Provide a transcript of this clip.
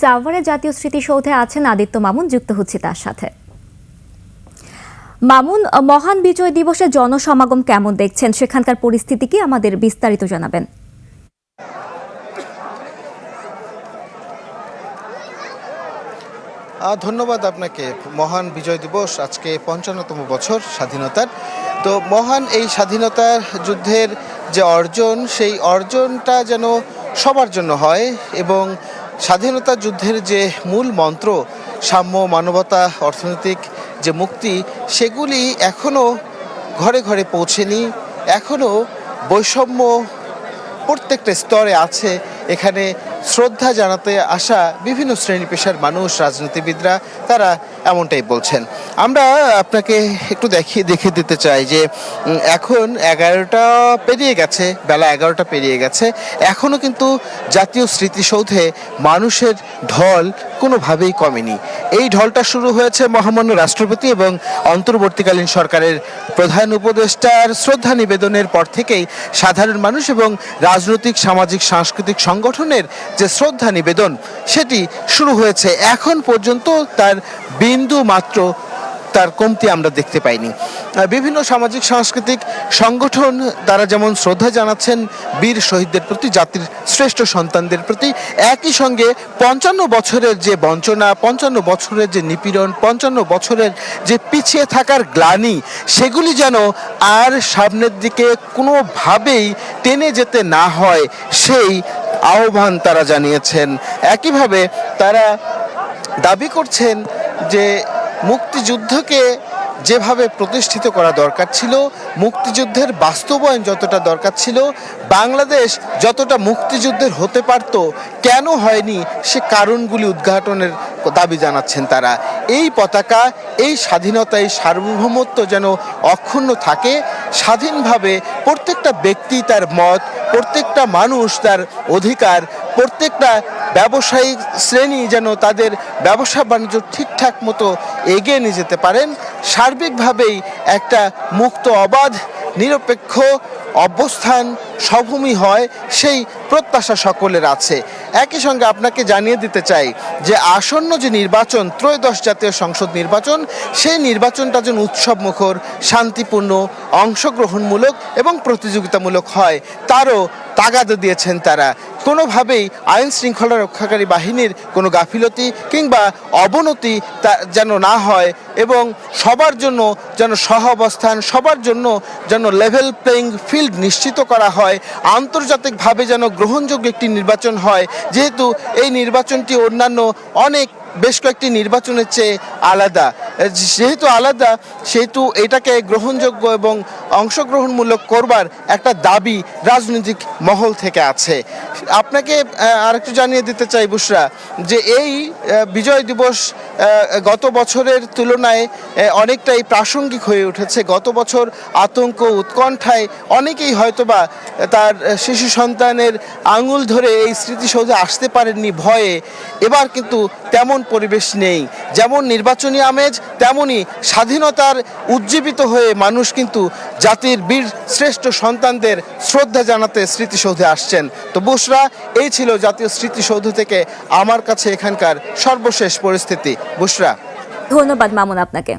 সাভারের জাতীয় স্মৃতিসৌধে আছেন আদিত্য মামুন, যুক্ত হচ্ছে তার সাথে। মামুন, মহান বিজয় দিবসে জনসমাগম কেমন দেখছেন? সেখানকার পরিস্থিতি কি, আমাদের বিস্তারিত জানাবেন। ধন্যবাদ আপনাকে। মহান বিজয় দিবস, আজকে ৫৫তম বছর স্বাধীনতার। তো মহান এই স্বাধীনতার যুদ্ধের যে অর্জন, সেই অর্জনটা যেন সবার জন্য হয় এবং স্বাধীনতা যুদ্ধের যে মূল মন্ত্র সাম্য, মানবতা, অর্থনৈতিক যে মুক্তি, সেগুলি এখনও ঘরে ঘরে পৌঁছেনি। এখনও বৈষম্য প্রত্যেকটা স্তরে আছে। এখানে শ্রদ্ধা জানাতে আসা বিভিন্ন শ্রেণী পেশার মানুষ, রাজনীতিবিদরা, তারা এমনটাই বলছেন। আমরা আপনাকে একটু দেখে দিতে চাই যে এখন 11টা পেরিয়ে গেছে, বেলা 11টা পেরিয়ে গেছে, এখনও কিন্তু জাতীয় স্মৃতিসৌধে মানুষের ঢল কোনোভাবেই কমেনি। এই ঢলটা শুরু হয়েছে মহামান্য রাষ্ট্রপতি এবং অন্তর্বর্তীকালীন সরকারের প্রধান উপদেষ্টার শ্রদ্ধা নিবেদনের পর থেকেই সাধারণ মানুষ এবং রাজনৈতিক, সামাজিক, সাংস্কৃতিক সংগঠনের যে শ্রদ্ধা নিবেদন, সেটি শুরু হয়েছে। এখন পর্যন্ত তার বিন্দু মাত্র তার কমতি আমরা দেখতে পাইনি। বিভিন্ন সামাজিক সাংস্কৃতিক সংগঠন তারা যেমন শ্রদ্ধা জানাচ্ছেন বীর শহীদদের প্রতি, জাতির শ্রেষ্ঠ সন্তানদের প্রতি, একই সঙ্গে ৫৫ বছরের যে বঞ্চনা, ৫৫ বছরের যে নিপীড়ন, ৫৫ বছরের যে পিছিয়ে থাকার গ্লানি, সেগুলি যেন আর সামনের দিকে কোনোভাবেই টেনে যেতে না হয়, সেই আহ্বান তারা জানিয়েছেন। একইভাবে তারা দাবি করছেন যে মুক্তিযুদ্ধকে যেভাবে প্রতিষ্ঠিত করা দরকার ছিল, মুক্তিযুদ্ধের বাস্তবায়ন যতটা দরকার ছিল, বাংলাদেশ যতটা মুক্তিযুদ্ধের হতে পারত, কেন হয়নি সে কারণগুলি উদ্ঘাটনের দাবি জানাচ্ছেন তারা। এই পতাকা, এই স্বাধীনতা, এই সার্বভৌমত্ব যেন অক্ষুণ্ণ থাকে। স্বাধীনভাবে প্রত্যেকটা ব্যক্তি তার মত, প্রত্যেকটা মানুষ তার অধিকার, প্রত্যেকটা ব্যবসায়িক শ্রেণী যেন তাদের ব্যবসা বাণিজ্য ঠিকঠাক মতো এগিয়ে নিয়ে যেতে পারেন। সার্বিকভাবেই একটা মুক্ত, অবাধ, নিরপেক্ষ অবস্থান সভূমি হয়, সেই প্রত্যাশা সকলের আছে। একই সঙ্গে আপনাকে জানিয়ে দিতে চাই যে আসন্ন যে নির্বাচন, ত্রয়োদশ জাতীয় সংসদ নির্বাচন, সেই নির্বাচনটা যেন উৎসবমুখর, শান্তিপূর্ণ, অংশগ্রহণমূলক এবং প্রতিযোগিতামূলক হয়, তারও তাগাদা দিয়েছেন তারা। কোনোভাবেই আইন শৃঙ্খলা রক্ষাকারী বাহিনীর কোনো গাফিলতি কিংবা অবনতি তা যেন না হয় এবং সবার জন্য যেন সহাবস্থান, সবার জন্য যেন লেভেল প্লেইং ফিল্ড নিশ্চিত করা হয়, আন্তর্জাতিকভাবে যেন গ্রহণযোগ্য একটি নির্বাচন হয়। যেহেতু এই নির্বাচনটি অন্যান্য বেশ কয়েকটি নির্বাচনের চেয়ে আলাদা, যেহেতু আলাদা, সেহেতু এটাকে গ্রহণযোগ্য এবং অংশগ্রহণমূলক করবার একটা দাবি রাজনৈতিক মহল থেকে আছে। আপনাকে আরেকটু জানিয়ে দিতে চাই বুশরা, যে এই বিজয় দিবস গত বছরের তুলনায় অনেকটাই প্রাসঙ্গিক হয়ে উঠেছে। গত বছর আতঙ্ক, উৎকণ্ঠায় অনেকেই হয়তোবা তার শিশু সন্তানের আঙুল ধরে এই স্মৃতিসৌধে আসতে পারেননি ভয়ে। এবার কিন্তু তেমন পরিবেশ নেই। যেমন নির্বাচনী আমেজ, তেমনই স্বাধীনতার উজ্জীবিত হয়ে মানুষ কিন্তু জাতির বীর শ্রেষ্ঠ সন্তানদের শ্রদ্ধা জানাতে স্মৃতিসৌধে আসছেন। তো বুশরা, এই ছিল জাতীয় স্মৃতিসৌধ থেকে আমার কাছে এখানকার সর্বশেষ পরিস্থিতি। বুশরা, ধন্যবাদ মামুন আপনাকে।